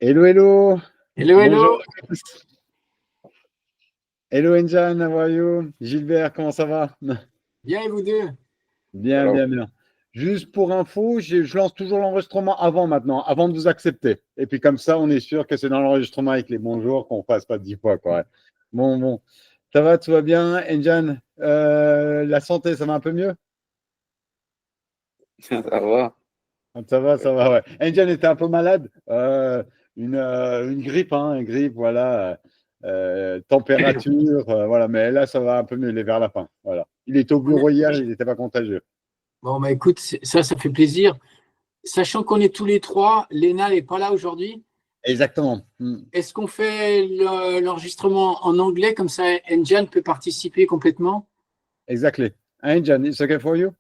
Hello, hello. Hello, Bonjour. hello. Hello, Enjan, how are you? Gilbert, comment ça va? Bien, et vous deux? Bien, Alors, bien, bien. Juste pour info, je lance toujours l'enregistrement avant maintenant, avant de vous accepter. Et puis comme ça, on est sûr que c'est dans l'enregistrement avec les bonjours qu'on ne fasse pas 10 fois, quoi. Bon. Ça va, tout va bien? Enjan, la santé, ça va un peu mieux? ça va. Ça va, ouais. Enjan était un peu malade. Une grippe, hein, une grippe, voilà. Température, voilà. Mais là, ça va un peu mieux, il est vers la fin. Voilà. Il était au bureau hier, il n'était pas contagieux. Bon, bah écoute, ça fait plaisir. Sachant qu'on est tous les trois, Léna n'est pas là aujourd'hui. Exactement. Est-ce qu'on fait l'enregistrement en anglais, comme ça Enjan peut participer complètement? Exactly. Enjan, it's okay for you?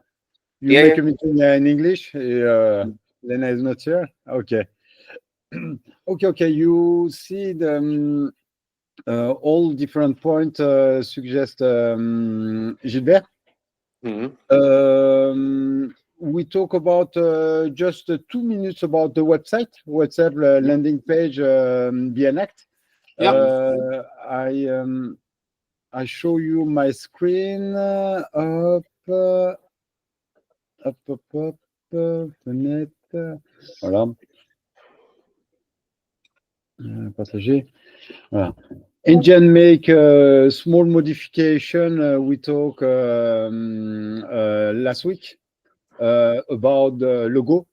You Yeah, make yeah. a meeting in English. Lena is not here. Okay. Okay. You see the all different points suggest Gilbert. Mhm. We talk about just 2 minutes about the website landing page, be an act. Yeah. I show you my screen. Fenêtre. Voilà. Partager. Voilà. Engine make a small modification. We talk last week about the logo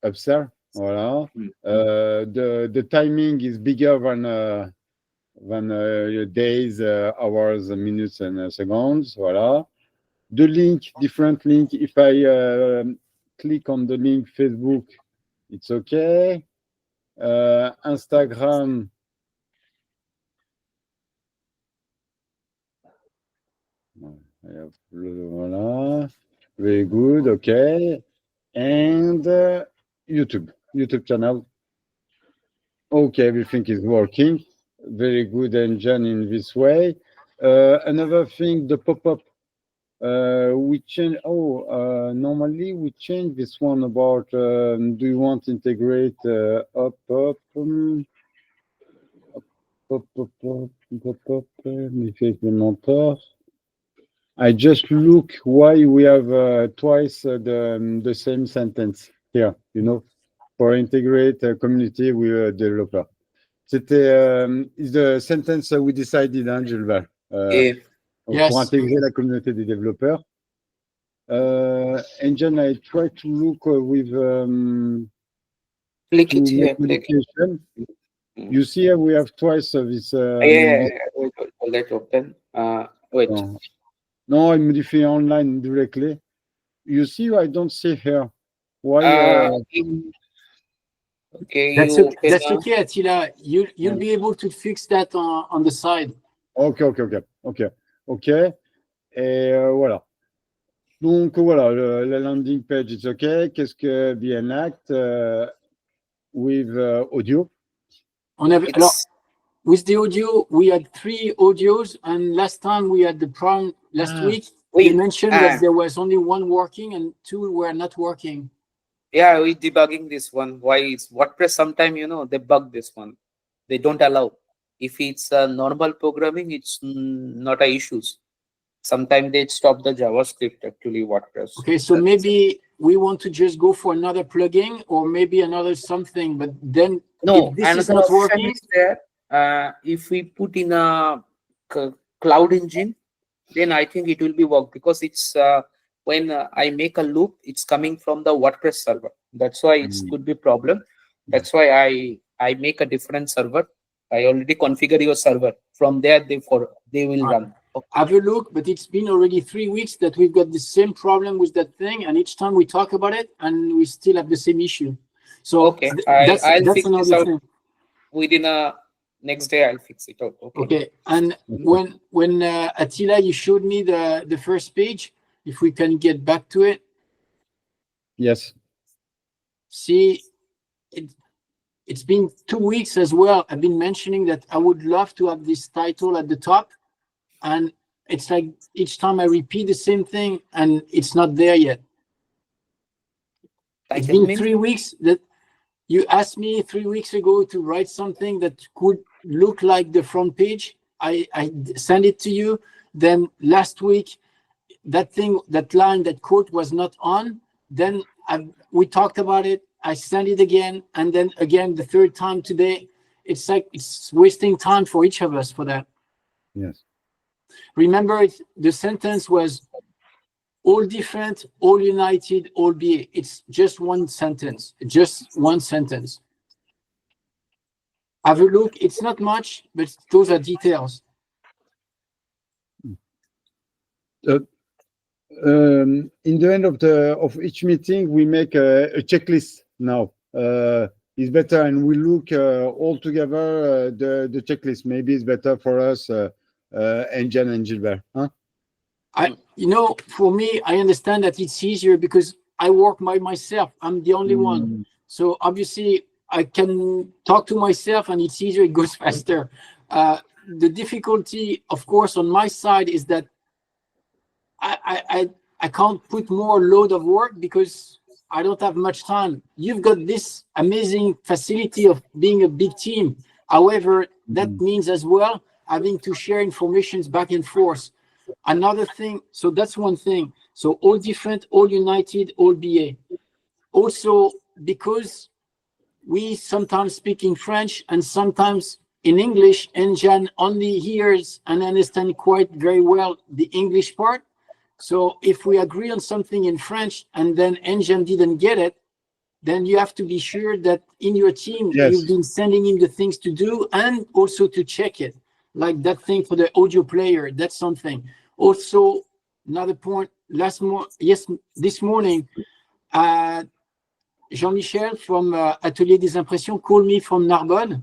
upstairs. Voilà. The timing is bigger than days, hours, minutes, and seconds. Voilà. The link, different link. If I click on the link Facebook, it's okay. Instagram. Voilà. Very good. Okay. And YouTube channel. Okay, everything is working. Very good engine in this way. Another thing, the pop-up. We change. Normally we change this one about. Do you want to integrate up? I just look why we have twice the same sentence here. For integrate community with a developer. C'était the sentence we decided, Gilbert. Pour intégrer la communauté des développeurs. Engine, I try to look with Click it here. modification. You see here we have twice this. Yeah. Will that open? Wait. No, I modify online directly. You see, I don't see here. Why? Okay. That's okay, Attila. You'll be able to fix that on the side. Ok. Et voilà. Donc voilà, la landing page, it's okay. Qu'est-ce que be an act with audio? With the audio, we had 3 audios, and last time we had the problem last week. We mentioned that there was only 1 working and 2 were not working. Yeah, we debugging this one. Why is WordPress sometimes they bug this one. They don't allow. If it's normal programming, it's not a issues. Sometimes they stop the JavaScript actually WordPress. Okay, so maybe we want to just go for another plugin or maybe another something, but then if this is not working, if we put in a cloud engine, then I think it will be work, because it's when I make a loop, it's coming from the WordPress server. That's why it could be problem. That's why I make a different server. I already configure your server. From there, they will run. Have a look, but it's been already 3 weeks that we've got the same problem with that thing, and each time we talk about it, and we still have the same issue. So okay, that's fix this out thing. Within next day. I'll fix it out. Okay. And when Attila, you showed me the first page, if we can get back to it. Yes. See, it's been 2 weeks as well. I've been mentioning that I would love to have this title at the top, and it's like each time I repeat the same thing and it's not there yet. It's been 3 weeks that You asked me 3 weeks ago to write something that could look like the front page. I sent it to you. Then last week, that line, that quote was not on. Then we talked about it. I sent it again. And then again, the third time today. It's like it's wasting time for each of us for that. Yes. Remember, the sentence was all different, all united, all be. It's just one sentence. Just one sentence. Have a look. It's not much, but those are details. In the end of each meeting, we make a checklist now. It's better, and we look all together the checklist. Maybe it's better for us, Engine and Gilbert. Huh? For me, I understand that it's easier because I work by myself. I'm the only one. So obviously, I can talk to myself, and it's easier. It goes faster. The difficulty, of course, on my side is that I can't put more load of work because I don't have much time. You've got this amazing facility of being a big team. However, that means as well having to share information back and forth. Another thing, so that's one thing. So all different, all united, all BA. Also, because we sometimes speak in French and sometimes in English, and Jan only hears and understands quite very well the English part. So if we agree on something in French and then Engine didn't get it, then you have to be sure that in your team, you've been sending in the things to do and also to check it. Like that thing for the audio player, that's something. Also, another point, this morning, Jean-Michel from Atelier des Impressions called me from Narbonne.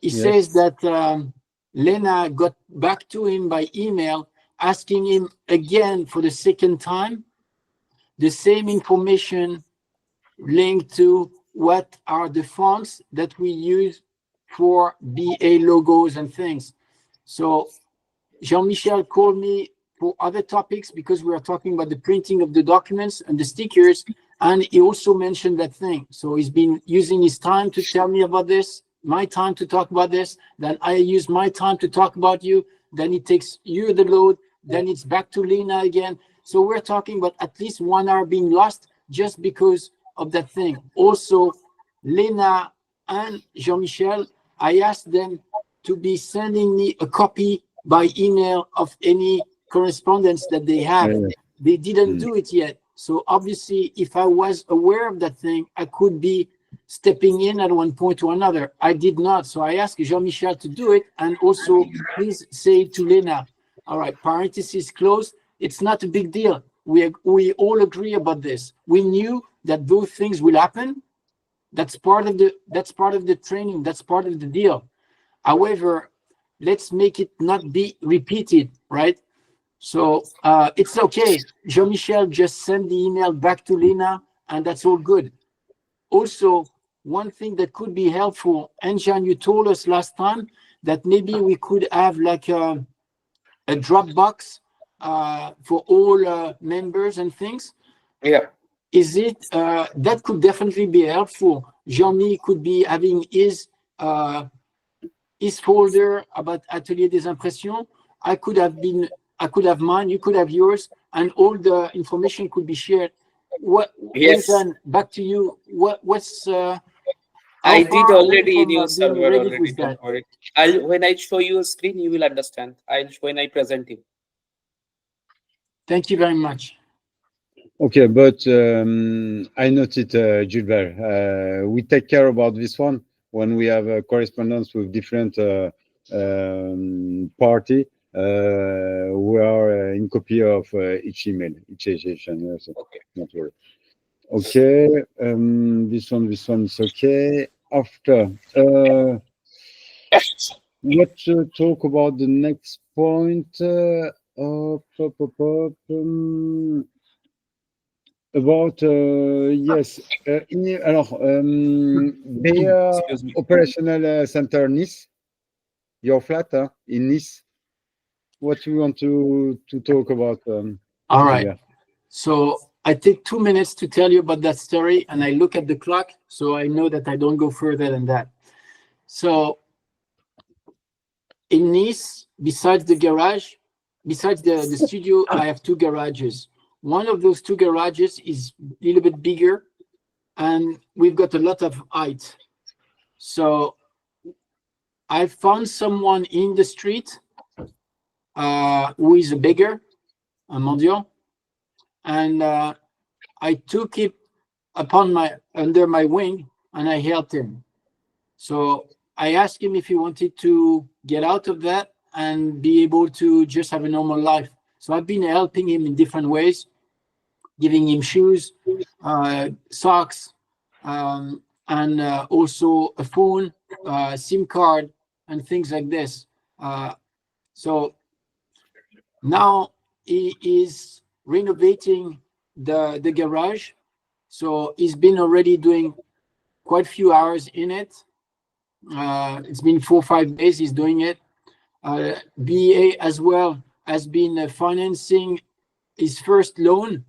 He says that Lena got back to him by email asking him again for the second time the same information linked to what are the fonts that we use for BA logos and things. So Jean-Michel called me for other topics because we are talking about the printing of the documents and the stickers, and he also mentioned that thing. So he's been using his time to tell me about this, my time to talk about this, then I use my time to talk about you, then it takes you the load, then it's back to Lena again. So we're talking about at least 1 hour being lost just because of that thing. Also, Lena and Jean-Michel, I asked them to be sending me a copy by email of any correspondence that they have. They didn't do it yet. So obviously, if I was aware of that thing, I could be stepping in at one point or another. I did not. So I asked Jean-Michel to do it. And also, please say to Lena, all right, parenthesis closed. It's not a big deal. We all agree about this. We knew that those things will happen. That's part of the training. That's part of the deal. However, let's make it not be repeated, right? So it's okay. Jean-Michel just sent the email back to Lena, and that's all good. Also, one thing that could be helpful, and Jean, you told us last time that maybe we could have like a Dropbox for all members and things. Yeah. Is it that could definitely be helpful? Jean-Mi could be having his folder about Atelier des Impressions. I could have mine, you could have yours, and all the information could be shared. Then back to you. What's I did already in your server ready already. with Don't that? worry. When I show you a screen, you will understand. When I present you. Thank you very much. Okay, but I noted, Gilbert, we take care about this one when we have a correspondence with different party. We are in copy of each email, each session. So Okay. not worry. Okay, this one is okay. After, let's talk about the next point. About alors operational center Nice, your flat in Nice. What do you want to talk about? All right. So I take 2 minutes to tell you about that story, and I look at the clock, so I know that I don't go further than that. So in Nice, besides the garage, besides the studio, I have 2 garages. One of those 2 garages is a little bit bigger, and we've got a lot of height. So I found someone in the street who is a beggar, a mendiant, and I took it under my wing, and I helped him. So I asked him if he wanted to get out of that and be able to just have a normal life. So I've been helping him in different ways, giving him shoes, socks, and also a phone, SIM card, and things like this. So now he is renovating the garage. So he's been already doing quite a few hours in it. It's been 4 or 5 days he's doing it. BA as well has been financing his first loan.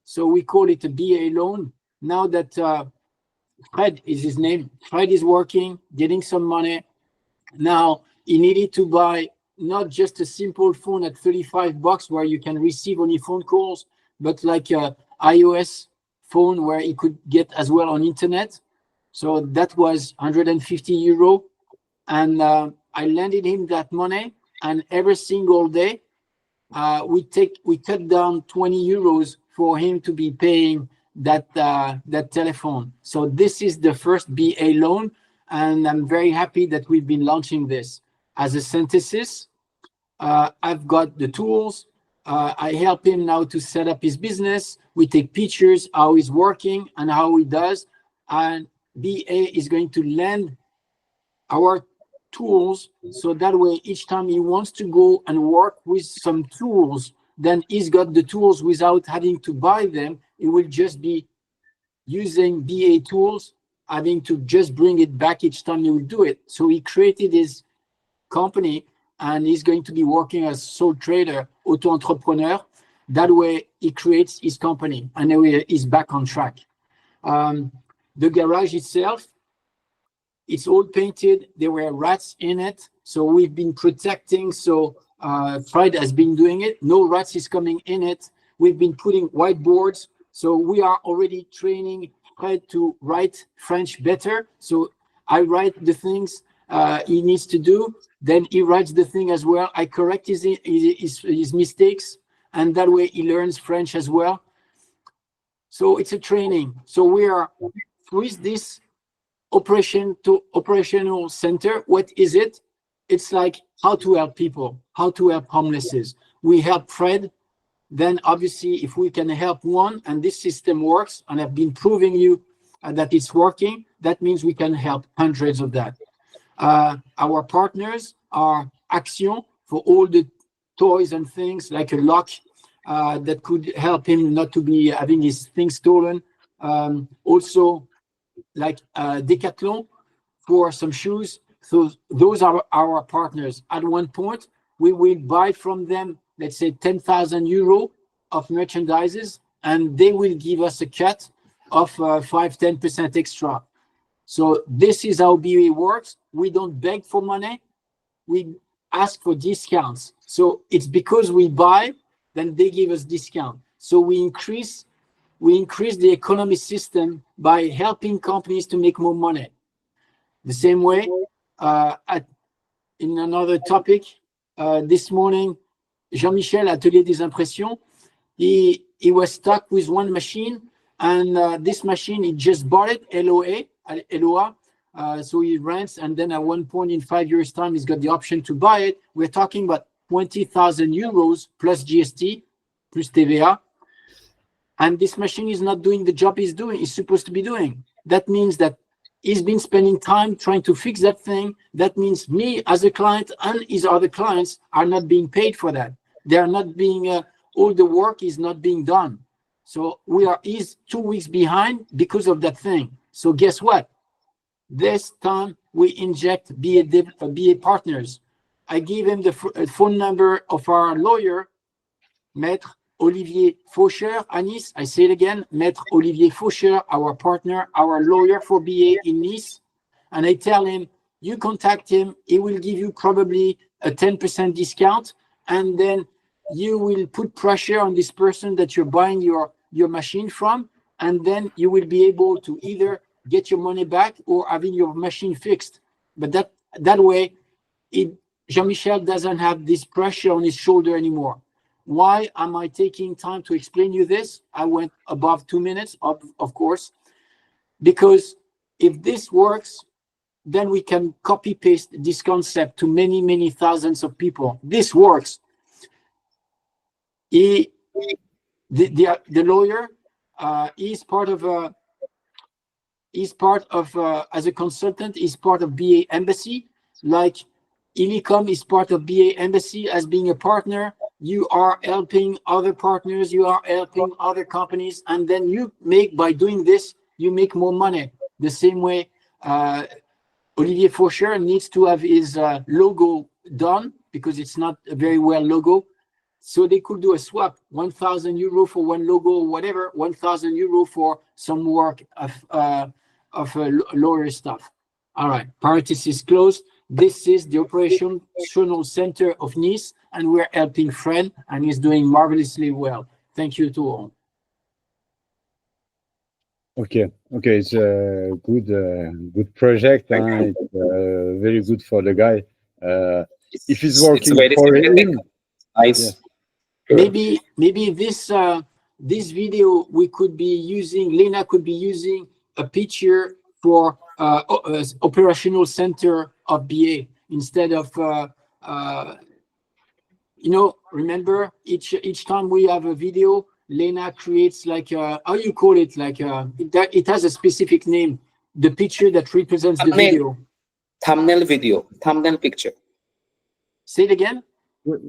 So we call it a BA loan. Now that Fred is his name, Fred is working, getting some money. Now he needed to buy not just a simple phone at $35 where you can receive only phone calls, but like a iOS phone where he could get as well on internet. So that was 150 euro. And I lended him that money. And every single day, we cut down 20 euros for him to be paying that telephone. So this is the first BA loan. And I'm very happy that we've been launching this. As a synthesis, I've got the tools. I help him now to set up his business. We take pictures, how he's working and how he does. And BA is going to lend our tools, so that way each time he wants to go and work with some tools, then he's got the tools without having to buy them. He will just be using BA tools, having to just bring it back each time he will do it. So he created his company, and he's going to be working as sole trader, auto-entrepreneur. That way he creates his company, and then he's back on track. The garage itself, it's all painted. There were rats in it, so we've been protecting. So Fred has been doing it. No rats is coming in it. We've been putting whiteboards. So we are already training Fred to write French better. So I write the things he needs to do. Then he writes the thing as well. I correct his mistakes, and that way he learns French as well. So it's a training. So we are with this operational center. What is it? It's like how to help people, how to help homelesses. We help Fred. Then obviously if we can help one and this system works, and I've been proving you that it's working, that means we can help hundreds of that. Our partners are Action for all the toys and things, like a lock that could help him not to be having his things stolen. Also like Decathlon for some shoes. So those are our partners. At one point, we will buy from them, let's say 10,000 euro of merchandises, and they will give us a cut of 5-10% extra. So this is how BA works. We don't beg for money. We ask for discounts. So it's because we buy, then they give us discount. So we increase the economy system by helping companies to make more money. The same way, in another topic, this morning, Jean-Michel, Atelier des Impressions, he was stuck with one machine, and this machine, he just bought it, LOA, so he rents, and then at one point in 5 years' time, he's got the option to buy it. We're talking about 20,000 euros plus GST, plus TVA. And this machine is not doing the job he's supposed to be doing. That means that he's been spending time trying to fix that thing. That means me as a client and his other clients are not being paid for that. They are not being, all the work is not being done. So he's 2 weeks behind because of that thing. So guess what? This time we inject BA partners. I give him the phone number of our lawyer, Maître, Olivier Faucher à Nice. I say it again, Maître Olivier Faucher, our partner, our lawyer for BA in Nice. And I tell him, you contact him, he will give you probably a 10% discount, and then you will put pressure on this person that you're buying your machine from, and then you will be able to either get your money back or having your machine fixed. But that way, Jean-Michel doesn't have this pressure on his shoulder anymore. Why am I taking time to explain you this? I went above 2 minutes, of course, because if this works, then we can copy paste this concept to many, many thousands of people. This works. The lawyer is part of as a consultant, is part of BA Embassy. Like Illicom is part of BA Embassy as being a partner. You are helping other partners, you are helping other companies, and then you make, by doing this, you make more money. The same way Olivier Faucher needs to have his logo done because it's not a very well logo. So they could do a swap, 1,000 euro for one logo or whatever, 1,000 euro for some work of lawyer stuff. All right, parenthesis closed. This is the operational center of Nice, and we're helping Fred, and he's doing marvelously well. Thank you to all. Okay, it's a good project. It's very good for the guy. If it's working for him, nice. Yeah. Maybe this video we could be using. Lena could be using a picture for operational center of BA instead of remember each time we have a video, Lena creates like how you call it, like it has a specific name, the picture that represents the video. Thumbnail picture. Say it again.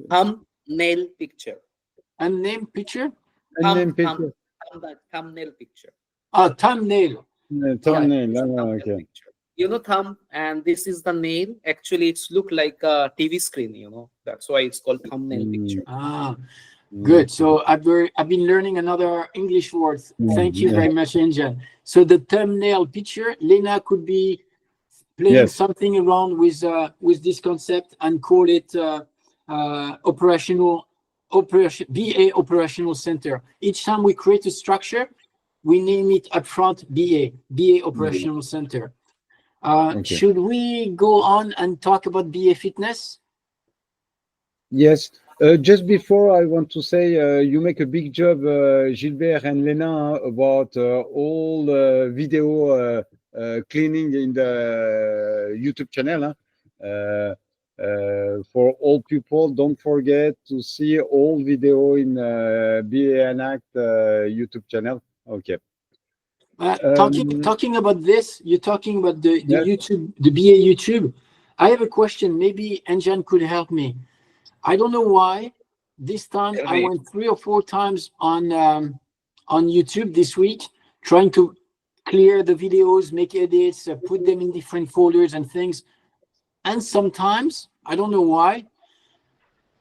Thumbnail picture. Unnamed picture. Thumbnail picture. Oh, thumbnail. Thumbnail. Okay. You know, thumb, and this is the nail. Actually, it's look like a TV screen. You know, that's why it's called thumbnail picture. Good. So I've been learning another English word. Thank you very much, Engine. So the thumbnail picture, Lena could be playing something around with this concept and call it BA operational center. Each time we create a structure, we name it upfront BA operational center. Should we go on and talk about BA fitness? Yes. Just before, I want to say you make a big job, Gilbert and Lena, about all video cleaning in the YouTube channel. For all people, don't forget to see all video in BA and Act YouTube channel. Okay. Talking about this, you're talking about the YouTube, the BA YouTube. I have a question. Maybe Engine could help me. I don't know why. This time I went 3 or 4 times on YouTube this week, trying to clear the videos, make edits, put them in different folders and things. And sometimes, I don't know why,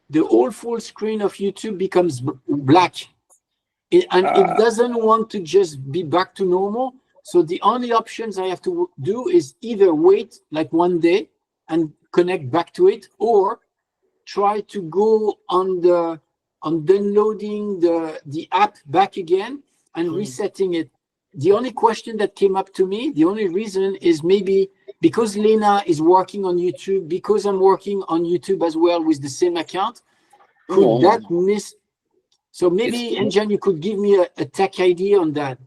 the whole full screen of YouTube becomes black. It doesn't want to just be back to normal. So the only options I have to do is either wait like 1 day and connect back to it, or try to go on downloading the app back again and resetting it. The only question that came up to me, the only reason is maybe because Lena is working on YouTube, because I'm working on YouTube as well with the same account, could that miss? So maybe, Engine, you could give me a tech idea on that.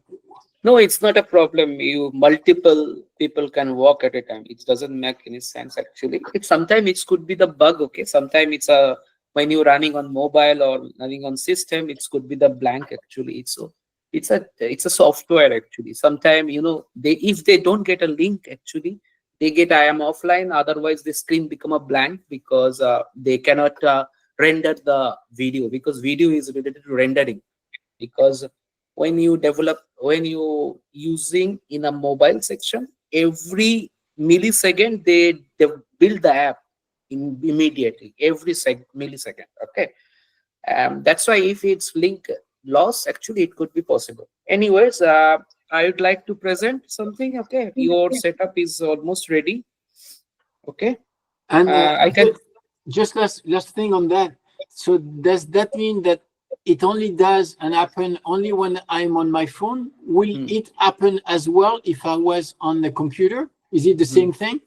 No, it's not a problem. Multiple people can work at a time. It doesn't make any sense actually. Sometimes it could be the bug. Okay, sometimes it's when you're running on mobile or running on system, it could be the blank actually. It's a software actually. Sometimes if they don't get a link actually, they get I am offline. Otherwise, the screen become a blank because they cannot render the video, because video is related to rendering. Because when you using in a mobile section, every millisecond they build the app immediately, every millisecond. Okay, That's why if it's link lost, actually it could be possible. Anyways, I would like to present something. Okay, your setup is almost ready. Okay, And I can. just last thing on that. So does that mean that it only does and happen only when I'm on my phone? Will it happen as well if I was on the computer? Is it the same thing?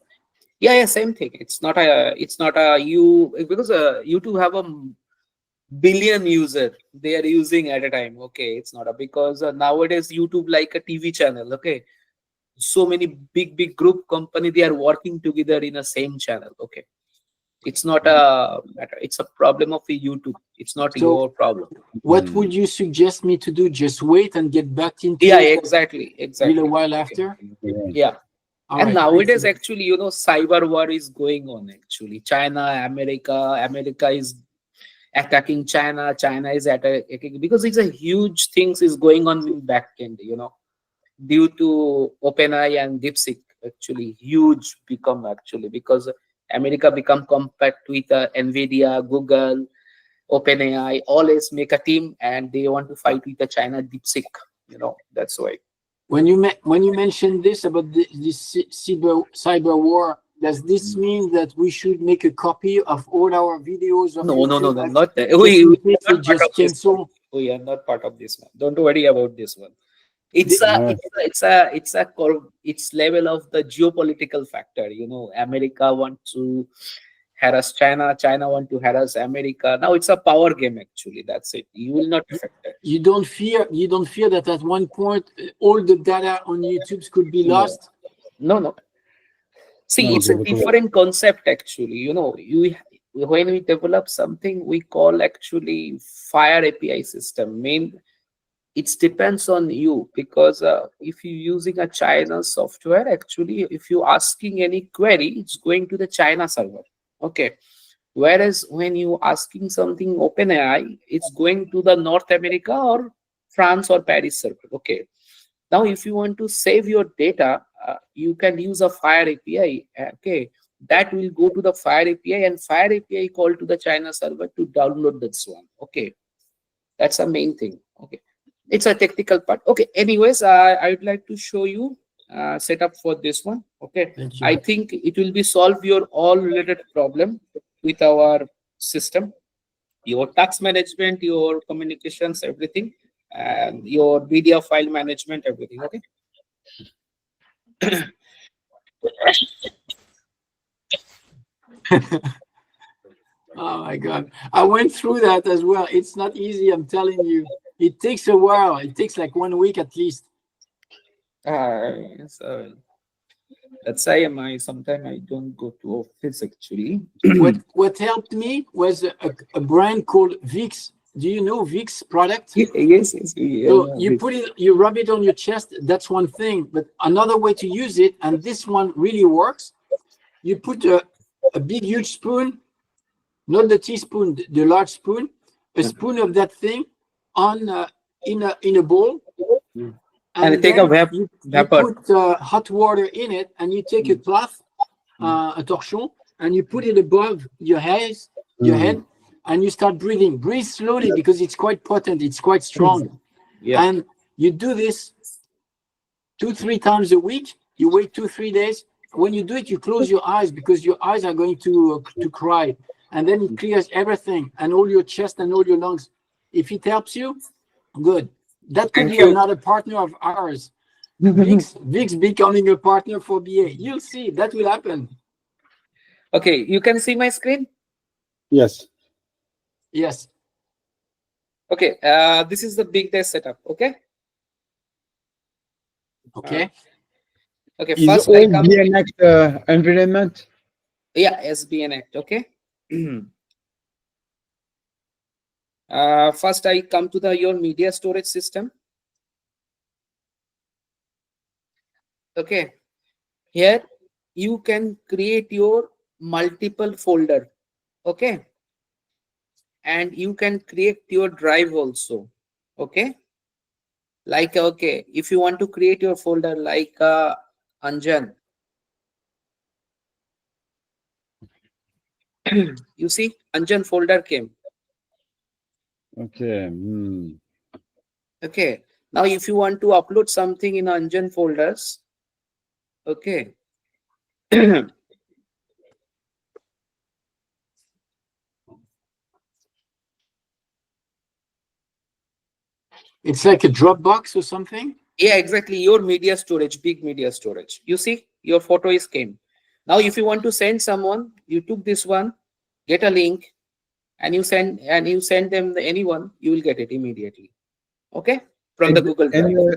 Yeah, same thing. It's not a you, because YouTube have a billion user they are using at a time. Okay, it's not a, because nowadays YouTube like a TV channel. Okay, so many big group company, they are working together in a same channel. Okay, it's not a matter, it's a problem of YouTube, it's not So your problem. what would you suggest me to do? Just wait and get back into Yeah, it exactly. a little while after? Yeah. All And right, nowadays, thank you. actually, cyber war is going on. Actually, China, America is attacking China. China is attacking, because it's a huge things is going on in back end. Due to OpenAI and DeepSeek, actually huge become, actually, because America become compact with Nvidia, Google, OpenAI. Always make a team and they want to fight with the China DeepSeek. That's why. When you mentioned this about this cyber war, does this mean that we should make a copy of all our videos of No, YouTube? not that. Just in case Are they not part just of this one. cancel. We are not part of this one. Don't worry about this one. It's The- a it's level of the geopolitical factor. America want to harass China, China want to harass America. Now it's a power game, actually. That's it. You will not affect it. You don't fear that at one point all the data on YouTube could be lost? No. See, No, it's a because- different concept, actually. When we develop something, we call actually fire API system. It depends on you, because if you're using a China software, actually, if you're asking any query, it's going to the China server. Okay. Whereas when you asking something OpenAI, it's going to the North America or France or Paris server. Okay. Now, if you want to save your data, you can use a Fire API. Okay, that will go to the Fire API, and Fire API call to the China server to download this one. Okay, that's the main thing. Okay, it's a technical part. Okay, anyways, I would like to show you setup for this one. Okay, Thank you. I think it will be solve your all related problem with our system, your tax management, your communications, everything, and your media file management, everything. Okay. Oh my God. I went through that as well. It's not easy, I'm telling you. It takes a while. It takes like 1 week at least. So that's why sometimes I don't go to office, actually. What helped me was a brand called Vicks. Do you know Vicks product? Yes. So you rub it on your chest. That's one thing. But another way to use it, and this one really works, you put a big, huge spoon, not the teaspoon, the large spoon, a spoon of that thing on in a bowl, And take a you vapor. put hot water in it, and you take a cloth, a torchon, and you put it above your head, and you start breathing. Breathe slowly because it's quite potent, it's quite strong. Yeah. And you do this 2-3 times a week. You wait 2-3 days. When you do it, you close your eyes because your eyes are going to cry, and then it clears everything and all your chest and all your lungs. If it helps you, good. That could Thank be you. another partner of ours. Vicks becoming a partner for BA. You'll see that will happen. Okay, you can see my screen. Yes. Yes. Okay, this is the big day setup. Okay. Okay. Okay. Is First, all I come. BNX environment? Yeah, SBN Act. Okay. First, I come to your media storage system. Okay. Here you can create your multiple folder. Okay. And you can create your drive also. Okay. Like, okay, if you want to create your folder like Anjan, you see Anjan folder came. Okay. Okay. Now, if you want to upload something in engine folders, okay. It's like a Dropbox or something. Yeah, exactly. Your media storage, big media storage. You see, your photo is came. Now, if you want to send someone, you took this one, get a link, and you send them anyone, you will get it immediately. Okay, from the Google Drive.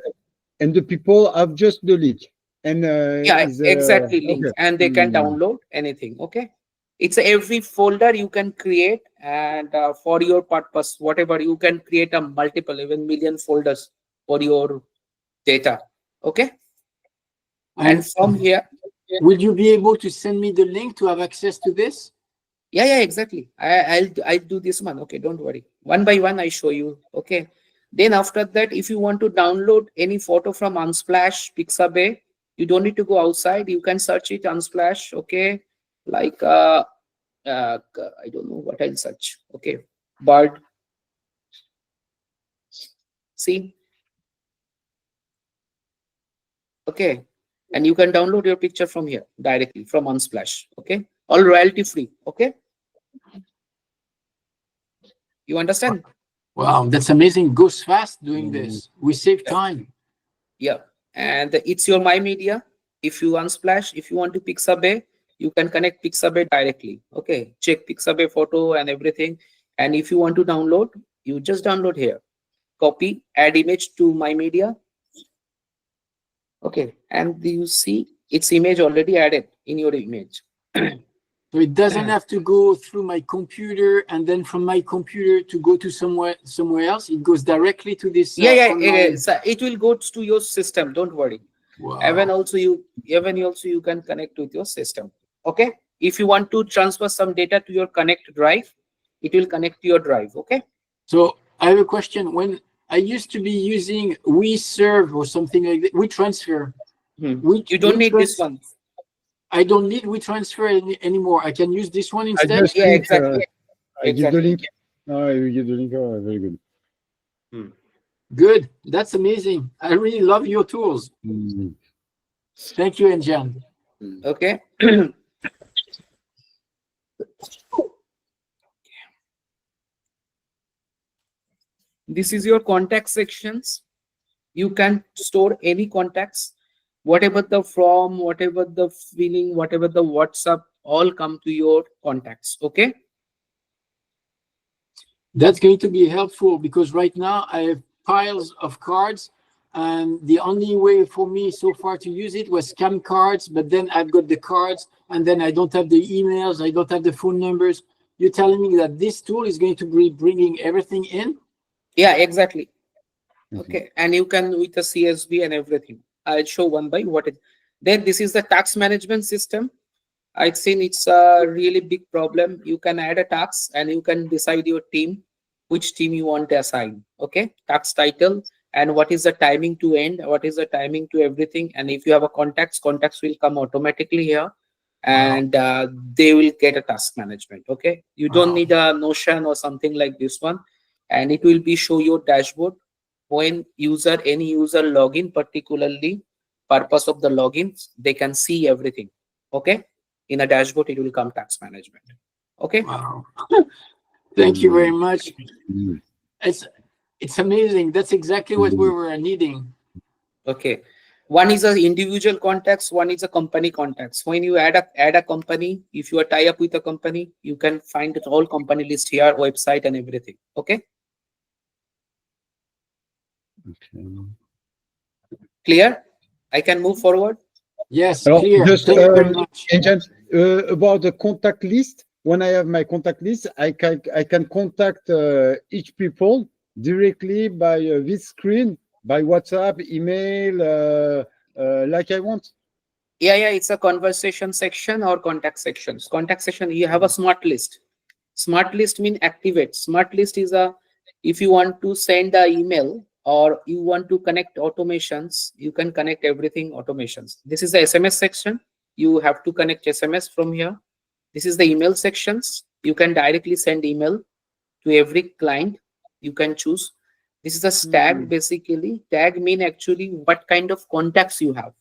And the people have just the link. And Yeah, exactly, link, okay. and they can download anything. Okay, it's every folder you can create, and for your purpose, whatever, you can create a multiple, even million folders for your data. Okay, and from here, will you be able to send me the link to have access to this? yeah, exactly. I'll do this one. Okay, don't worry. One by one, I show you. Okay, then after that, if you want to download any photo from Unsplash, Pixabay, you don't need to go outside. You can search it Unsplash. Okay, like I don't know what I'll search. Okay, bird. See. Okay, and you can download your picture from here directly from Unsplash. Okay, all royalty free. Okay, you understand? Wow, that's amazing. Goes fast doing this. We save time. Yeah, and it's your My Media. If you Unsplash, if you want to Pixabay, you can connect Pixabay directly. Okay, check Pixabay photo and everything. And if you want to download, you just download here. Copy, add image to My Media. Okay, and you see its image already added in your image. So it doesn't have to go through my computer and then from my computer to go to somewhere else. It goes directly to this. So it will go to your system. Don't worry. Wow. Even also you can connect with your system. Okay. If you want to transfer some data to your Connect drive, it will connect to your drive. Okay. So I have a question. When I used to be using WeServe or something like that, WeTransfer. You don't need this one. I don't need WeTransfer anymore. I can use this one instead. Yeah, exactly. I give the link. Oh, you give the link. Oh, very good. Good. That's amazing. I really love your tools. Thank you, Enjan. Okay. This is your contact sections. You can store any contacts, whatever the from, whatever the feeling, whatever the WhatsApp, all come to your contacts. Okay. That's going to be helpful because right now I have piles of cards and the only way for me so far to use it was scam cards, but then I've got the cards and then I don't have the emails, I don't have the phone numbers. You're telling me that this tool is going to be bringing everything in? Yeah, exactly. Okay, and you can with the CSV and everything. I'll show one by what it. Then this is the tax management system. I've seen it's a really big problem. You can add a tax and you can decide your team, which team you want to assign. Okay, tax title and what is the timing to end, what is the timing to everything. And if you have a contacts will come automatically here, and they will get a task management. Okay, you don't need a Notion or something like this one, and it will be show your dashboard when any user login, particularly purpose of the logins, they can see everything. Okay, in a dashboard it will come tax management. Okay. Wow. Thank you very much. It's amazing. That's exactly what we were needing. Okay, one is a individual contacts, one is a company contacts. When you add a company, if you are tie up with a company, you can find the whole company list here, website and everything. Okay. Clear? I can move forward. Yes, Alors, clear. just, Thank you very much. about the contact list, when I have my contact list, I can contact each people directly by this screen, by WhatsApp, email, like I want. Yeah, it's a conversation section or contact sections. Contact section, you have a smart list. Smart list mean activate. Smart list is if you want to send an email or you want to connect automations, you can connect everything automations. This is the SMS section. You have to connect SMS from here. This is the email sections. You can directly send email to every client. you can choose. This is a tag basically. Tag mean actually what kind of contacts you have.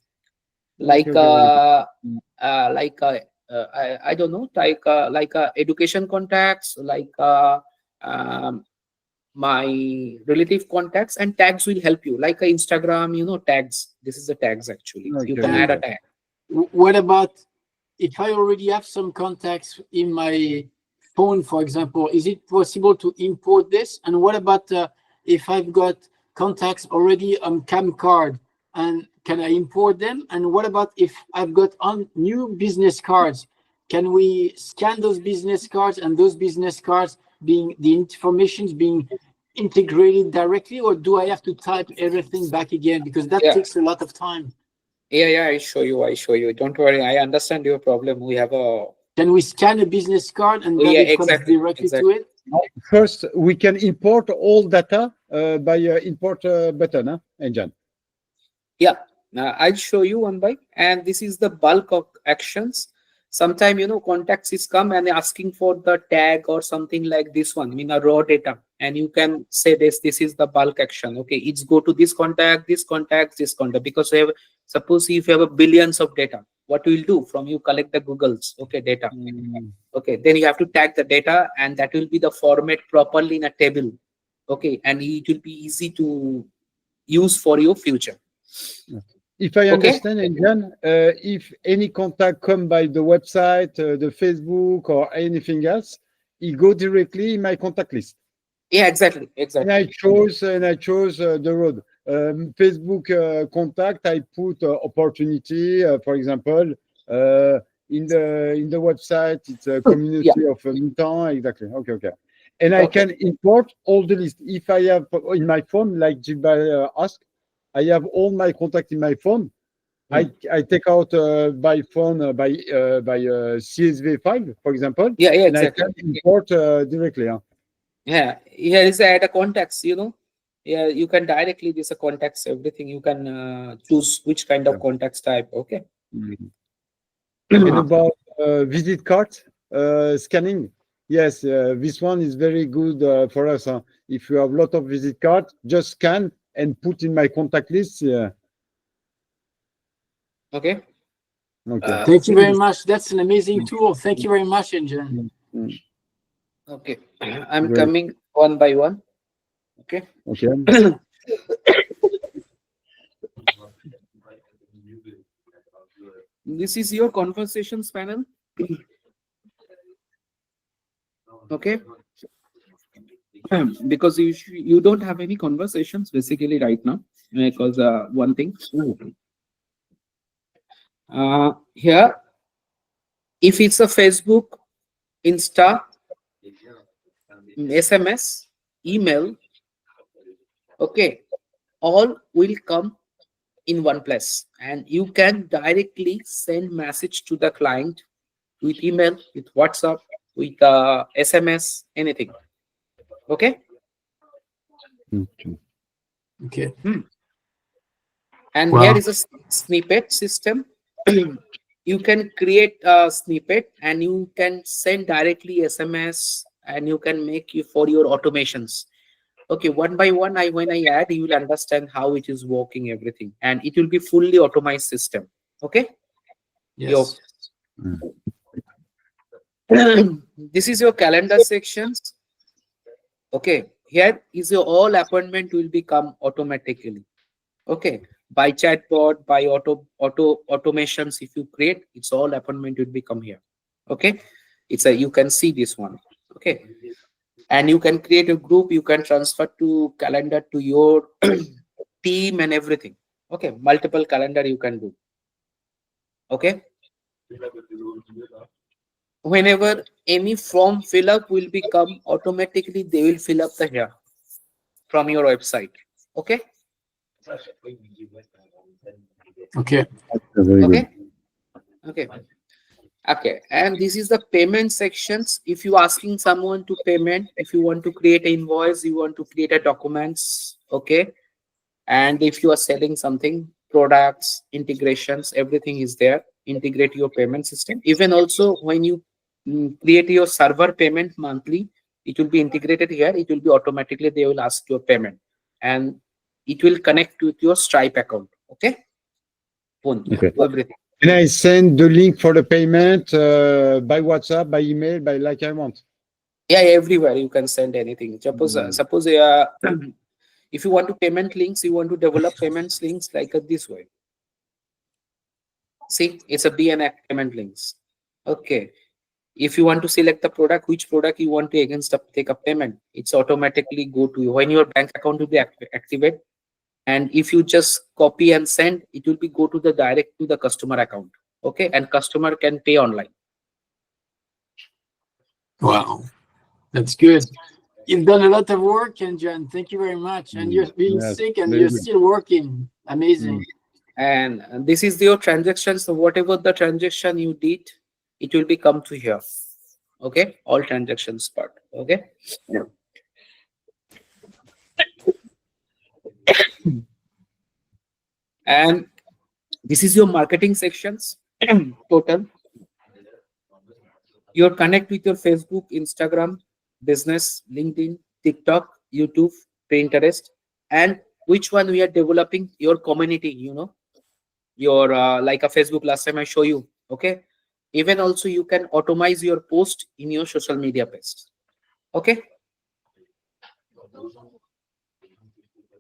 Like I don't know, like education contacts, like my relative contacts, and tags will help you, like Instagram, tags. This is the tags actually. You can add a tag. What about if I already have some contacts in my phone, for example? Is it possible to import this? And what about if I've got contacts already on Camcard, and can I import them? And what about if I've got on new business cards? Can we scan those business cards, and those business cards being the information being integrated directly, or do I have to type everything back again? Because that takes a lot of time. Yeah, I show you. Don't worry, I understand your problem. We have a. Can we scan a business card and then it comes directly to it? First, we can import all data by import button, engine. Yeah, I'll show you one by, and this is the bulk of actions. Sometime contacts is come and asking for the tag or something like this one, a raw data, and you can say this is the bulk action. Okay, it's go to this contact, this contact, this contact, because we have, suppose if you have a billions of data, what you will do from you collect the Google's data. Okay, then you have to tag the data, and that will be the format properly in a table. Okay, and it will be easy to use for your future. If I understand, Engine, if any contact come by the website, the Facebook, or anything else, it go directly in my contact list. Yeah, exactly. And I chose the road. Facebook contact, I put opportunity, for example, in the website. It's a community of Mutant. Exactly. Okay. And I can import all the list. If I have in my phone, like Gilbert asked, I have all my contacts in my phone. I take out by phone by CSV file, for example. Yeah, and exactly. I can import directly. Yeah, here is add a contacts. Yeah, you can directly this a contacts everything. You can choose which kind of contacts type. Okay. And about visit card scanning, yes, this one is very good for us. If you have a lot of visit cards, just scan and put in my contact list. Okay. Thank you very much. That's an amazing tool. Thank you very much, Engine. Okay, I'm coming one by one. Okay. This is your conversations panel. Okay. Because you don't have any conversations basically right now, because one thing. Here, if it's a Facebook, Insta, SMS, email, okay, all will come in one place, and you can directly send message to the client with email, with WhatsApp, with SMS, anything. Okay. And here is a snippet system. You can create a snippet and you can send directly SMS, and you can make you for your automations. Okay, one by one, when I add, you will understand how it is working, everything, and it will be fully automized system. Okay. Yes. This is your calendar sections. Okay, here is your all appointment will become automatically. Okay, by chatbot, by automations, if you create, it's all appointment will become here. Okay, you can see this one. Okay, and you can create a group, you can transfer to calendar to your team and everything. Okay, multiple calendar you can do. Okay, whenever any form fill up will become automatically, they will fill up the here from your website. Okay. Okay, and this is the payment sections. If you asking someone to payment, if you want to create an invoice, you want to create a documents. Okay, and if you are selling something, products, integrations, everything is there. Integrate your payment system. Even also when you create your server payment monthly, it will be integrated here. It will be automatically, they will ask your payment, and it will connect with your Stripe account. Okay. Phone, Okay. everything. And I send the link for the payment by WhatsApp, by email, by like I want. Yeah, everywhere you can send anything. Suppose if you want to payment links, you want to develop payments links like this way. See, it's a BN payment links. Okay. If you want to select the product, which product you want to take a payment, it's automatically go to you when your bank account will be activate. And if you just copy and send, it will be go to the direct to the customer account. Okay, and customer can pay online. Wow, that's good. You've done a lot of work, and John, thank you very much. And you're being sick, and you're still working. Amazing. And this is your transactions. So whatever the transaction you did, it will be come to here. Okay, all transactions part. Okay. Yeah. And this is your marketing sections. Total. Your connect with your Facebook, Instagram, business, LinkedIn, TikTok, YouTube, Pinterest, and which one we are developing your community, you know, your like a Facebook last time I show you. Okay. Even also you can automate your post in your social media page. Okay.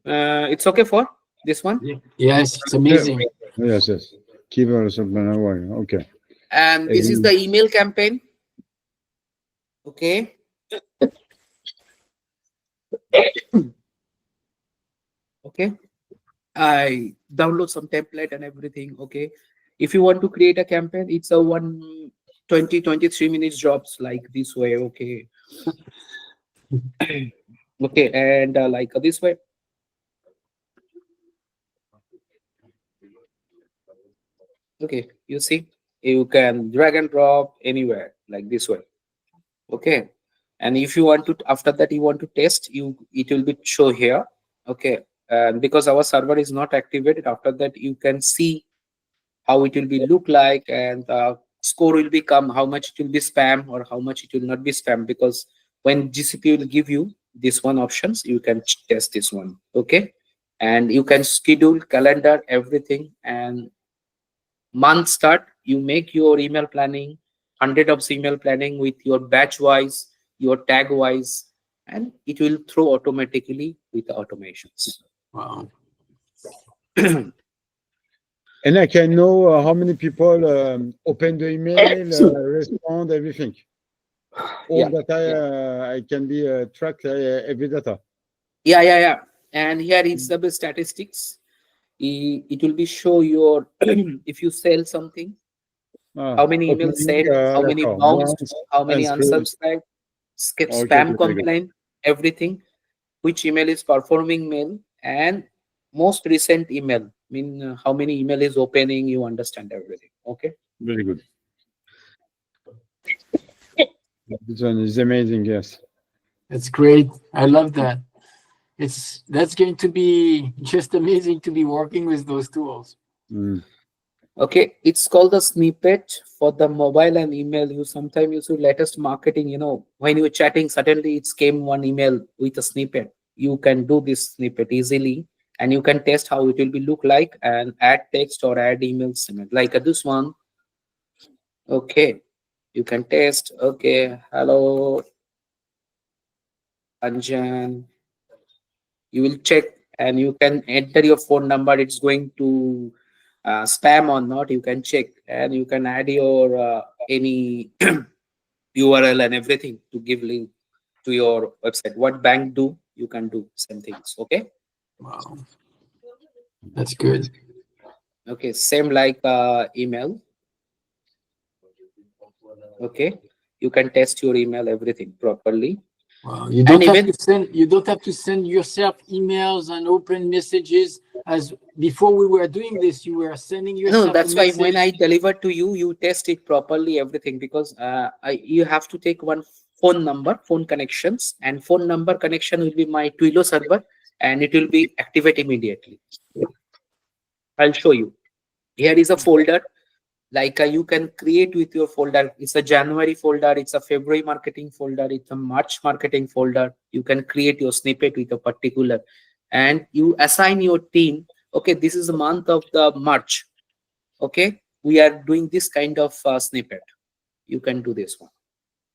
It's okay for this one. Yes, it's amazing. Yes, yes. Keep us okay. And this is the email campaign. Okay. Okay. I download some template and everything. Okay. If you want to create a campaign, it's a 23 minutes jobs like this way. Okay. Okay. And like this way. Okay. You see, you can drag and drop anywhere like this way. Okay. And if you want to, after that, you want to test, it will be show here. Okay. And because our server is not activated, after that you can see how it will be look like, and score will become how much it will be spam or how much it will not be spam, because when GCP will give you this one options, you can test this one. Okay. And you can schedule calendar, everything, and month start, you make your email planning, 100 of email planning with your batch wise, your tag wise, and it will throw automatically with the automations. Wow. And I can know how many people open the email, respond, everything. All data, I can be track every data. Yeah. And here is the statistics. It will be show your if you sell something, how many emails sent, how many bounced, how many unsubscribed, spam complaint, everything, which email is performing mail, and most recent email. I mean, how many email is opening, you understand everything. Okay. Very good. This one is amazing. Yes. That's great. I love that. That's going to be just amazing to be working with those tools. Okay, it's called the snippet for the mobile and email. You sometimes use your latest marketing, you know, when you're chatting, suddenly it came one email with a snippet. You can do this snippet easily, and you can test how it will be look like, and add text or add emails like this one. Okay, you can test. Okay, hello Anjan. You will check, and you can enter your phone number. It's going to spam or not, you can check, and you can add your any URL and everything to give link to your website. What bank do, you can do same things. Okay. Wow, that's good. Okay, same like email. Okay, you can test your email, everything properly. Wow, you don't have to send yourself emails and open messages as before we were doing this. You were sending yourself. No, that's why when I deliver to you, you test it properly, everything, because you have to take one phone number, phone connections, and phone number connection will be my Twilio server, and it will be activate immediately. I'll show you. Here is a folder. Like you can create with your folder. It's a January folder, it's a February marketing folder, it's a March marketing folder. You can create your snippet with a particular, and you assign your team, okay, this is the month of the March, okay, we are doing this kind of snippet. You can do this one.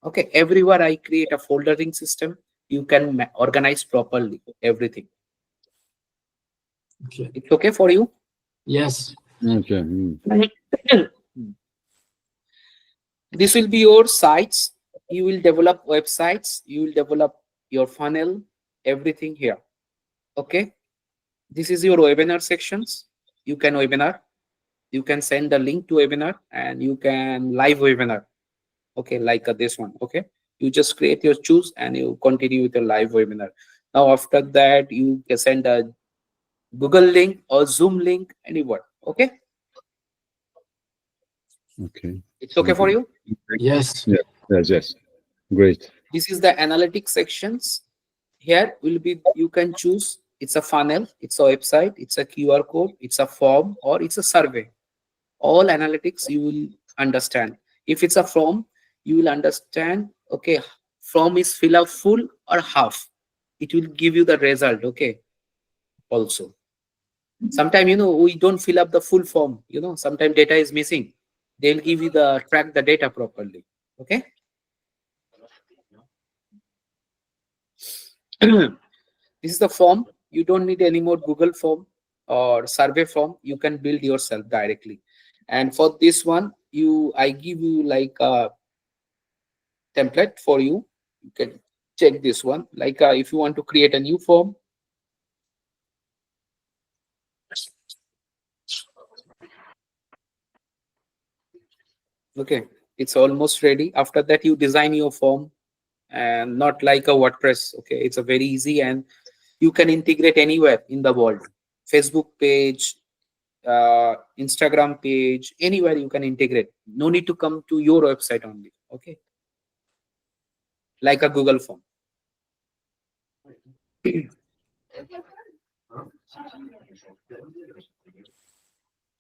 Okay, everywhere I create a foldering system. You can organize properly everything. Okay. It's okay for you? Yes. Okay. This will be your sites. You will develop websites. You will develop your funnel, everything here. Okay. This is your webinar sections. You can webinar. You can send a link to webinar, and you can live webinar. Okay, like this one. Okay. You just create your choose and you continue with your live webinar. Now after that, you can send a Google link or Zoom link, anywhere. Okay. Okay. It's okay for you? Yes. Yeah. Yes. Yes. Great. This is the analytics sections. Here will be, you can choose, it's a funnel, it's a website, it's a QR code, it's a form, or it's a survey. All analytics you will understand. If it's a form, you will understand, okay, form is fill up full or half. It will give you the result, okay. Also, sometimes, we don't fill up the full form, sometimes data is missing. They'll give you the track the data properly. Okay. This is the form. You don't need any more Google form or survey form. You can build yourself directly. And for this one, I give you like a template for you. You can check this one. Like if you want to create a new form, okay, it's almost ready. After that, you design your form, and not like a WordPress. Okay, it's a very easy, and you can integrate anywhere in the world. Facebook page, Instagram page, anywhere you can integrate. No need to come to your website only. Okay, like a Google form.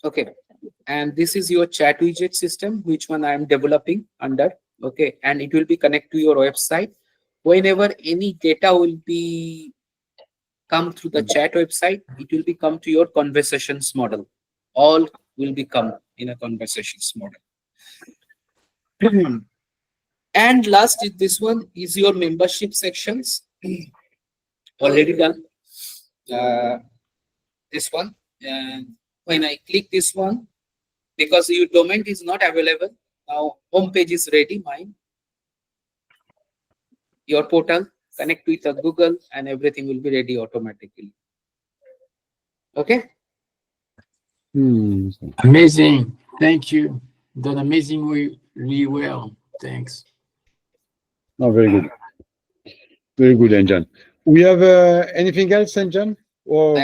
Okay, and this is your chat widget system, which one I am developing under. Okay, and it will be connect to your website. Whenever any data will be come through the chat website, it will be come to your conversations model. All will become in a conversations model. And last is this one is your membership sections. Already done. This one, and when I click this one, because your domain is not available now, home page is ready. Mine, your portal connect with a Google, and everything will be ready automatically. Okay. Amazing. Thank you. Done amazingly really well. Thanks. Oh, very good. Very good, Anjan. We have anything else, Anjan? Or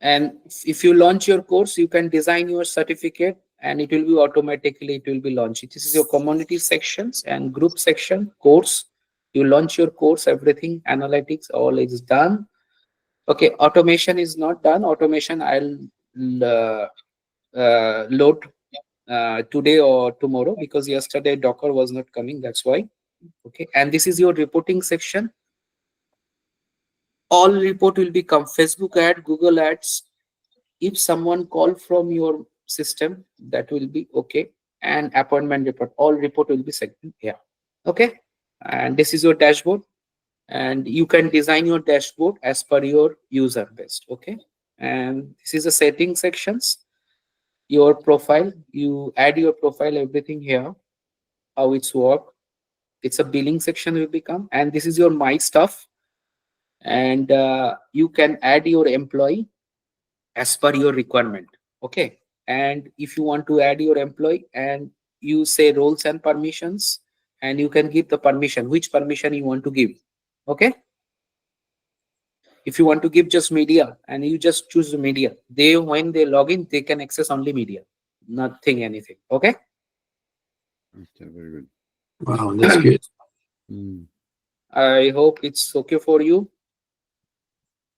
And if you launch your course, you can design your certificate, and it will be automatically, it will be launched. This is your community sections and group section course. You launch your course, everything, analytics, all is done. Okay, automation is not done. Automation I'll load today or tomorrow, because yesterday Docker was not coming, that's why. Okay, and this is your reporting section. All report will become Facebook ad, Google ads. If someone call from your system, that will be okay. And appointment report, all report will be segmented here. Okay, and this is your dashboard, and you can design your dashboard as per your user base. Okay, and this is the setting sections. Your profile, you add your profile, everything here, how it's work. It's a billing section will become, and this is your my stuff. And you can add your employee as per your requirement. Okay, and if you want to add your employee, and you say roles and permissions, and you can give the permission, which permission you want to give. Okay, if you want to give just media, and you just choose the media, when they log in, they can access only media, nothing, anything. Okay. Okay, very good. Wow, that's good. I hope it's okay for you.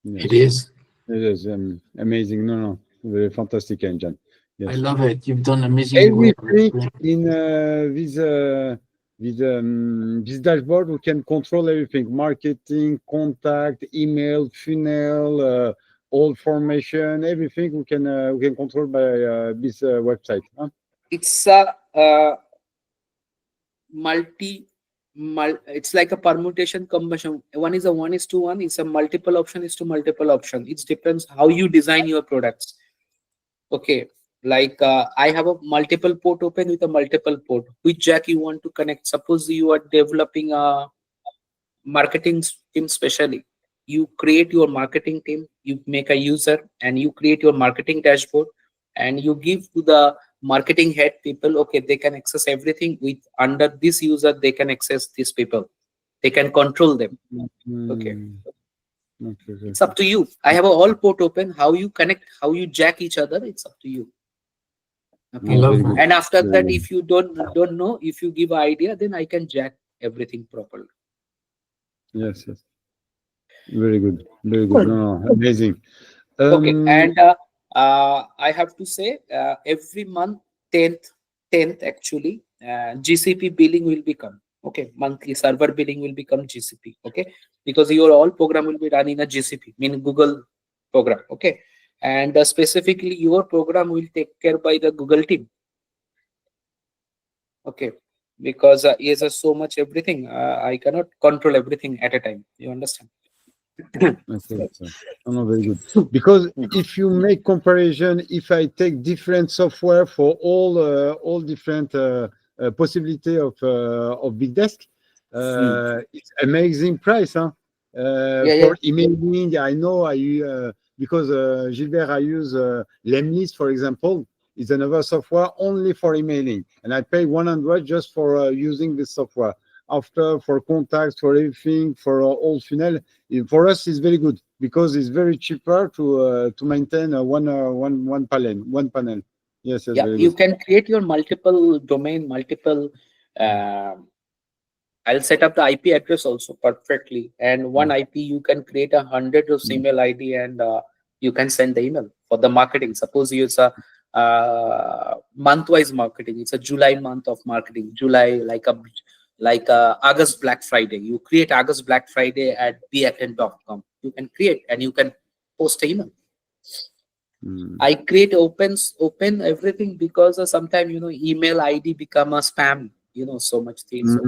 Yes. It is. It is amazing. No, very fantastic, Anjan. Yes. I love it. You've done amazing work. Everything in this dashboard, we can control everything: marketing, contact, email, funnel, all formation, everything we can control by this website. Huh? It's a it's like a permutation combination. One is a 1:1. It's a multiple option is to multiple option. It depends how you design your products. Okay, like I have a multiple port open with a multiple port. Which jack you want to connect? Suppose you are developing a marketing team specially. You create your marketing team, you make a user, and you create your marketing dashboard, and you give to the marketing head people, okay, they can access everything with under this user, they can access these people, they can control them. Okay, it's up to you. I have a all port open. How you connect, how you jack each other, it's up to you. Okay. I love that. And after that, if you don't know, if you give an idea, then I can jack everything properly. Yes, yes. Very good. Very good. No, amazing. Okay, and I have to say, every month, 10th actually, GCP billing will become, okay, monthly server billing will become GCP, okay, because your all program will be run in a GCP, meaning Google program, okay, and specifically your program will take care by the Google team, okay, because is so much everything, I cannot control everything at a time, you understand? Okay, so, no, very good. Because if you make comparison, if I take different software for all different possibility of Big Desk, it's amazing price, huh? For emailing, I know because Gilbert, I use Lemlist, for example. It's another software only for emailing, and I pay 100 just for using this software. After for contacts, for everything, for all funnel, for us it's very good because it's very cheaper to maintain one panel. Yes, yes, yeah, very you good. can create your multiple domain, multiple. I'll set up the IP address also perfectly, and one IP you can create 100 of email ID, and you can send the email for the marketing. Suppose you use a month-wise marketing. It's a July month of marketing. July like August Black Friday. You create August Black Friday at beacon.com. You can create and you can post an email. I create open everything because sometimes email ID become a spam. So much things. Okay,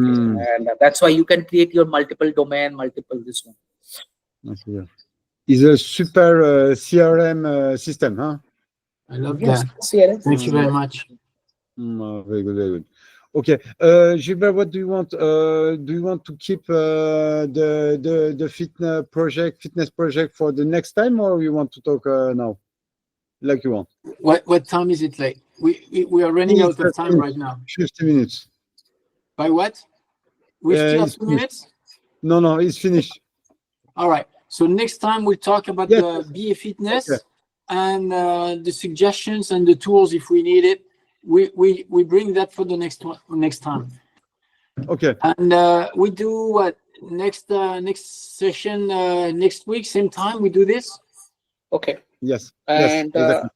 and that's why you can create your multiple domain, multiple this one. Okay. It's a super CRM system, huh? I love Yes, that. CRM. Thank you very much. Very good, very good. Okay, Gilbert, what do you want? Do you want to keep the fitness project for the next time, or you want to talk now, like you want? What time is it like? We are running out of time right now. 50 minutes. By what? We still have 2 minutes? No, it's finished. All right. So next time we'll talk about the BA fitness and the suggestions and the tools if we need it. We bring that for the next time. Okay. And we do what next session next week, same time we do this. Okay. Yes. And exactly.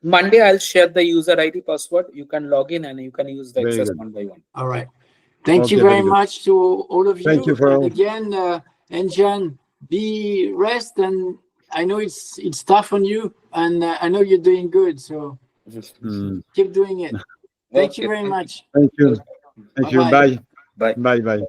Monday I'll share the user ID password. You can log in and you can use the access one by one. All right. Thank you very much to all of you. Thank you for and again, Engine, be rest, and I know it's tough on you, and I know you're doing good. So keep doing it. Thank you very much. Thank you. Thank you. Bye. Bye. Bye.